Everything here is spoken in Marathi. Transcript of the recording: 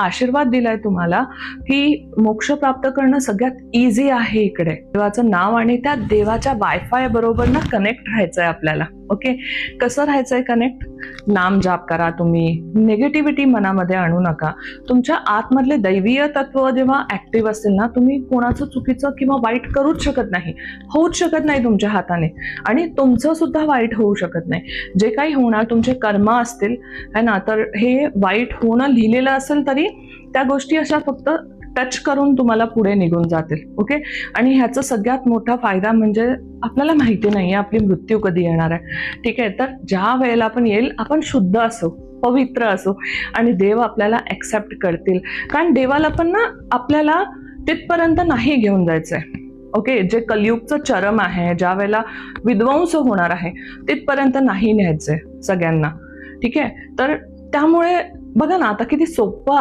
आशीर्वाद दिलाय तुम्हाला की मोक्ष प्राप्त करणं सगळ्यात इझी आहे इकडे. देवाचं नाव आणि त्या देवाच्या वायफाय बरोबर ना कनेक्ट राहायचंय आपल्याला. ओके, कसं राहायचंय कनेक्ट? नाम जाप करा तुम्ही, निगेटिव्हिटी मनामध्ये आणू नका. तुमच्या आतमधले दैवीय तत्व जेव्हा ऍक्टिव्ह असेल ना, तुम्ही कोणाचं चुकीचं किंवा वाईट करूच शकत नाही, होऊच शकत नाही तुमच्या हाताने, आणि तुमचं सुद्धा वाईट होऊ शकत नाही. जे काही होणार तुमचे कर्म असतील है ना, तर हे वाईट होणं लिहिलेलं असेल तरी त्या गोष्टी अशा फक्त टच करून तुम्हाला पुढे निघून जातील. ओके, आणि ह्याचा सगळ्यात मोठा फायदा म्हणजे आपल्याला माहिती नाहीये आपली मृत्यू कधी येणार आहे. ठीक आहे, तर ज्या वेळेला आपण येईल आपण शुद्ध असो, पवित्र असो, आणि देव आपल्याला ऍक्सेप्ट करतील. कारण देवाला पण ना आपल्याला तिथपर्यंत नाही घेऊन जायचंय. ओके, जे कलियुगचं चरम आहे, ज्या वेळेला विध्वंस होणार आहे, तिथपर्यंत नाही न्यायचंय सगळ्यांना. ठीक आहे, तर त्यामुळे बघा ना आता किती सोपं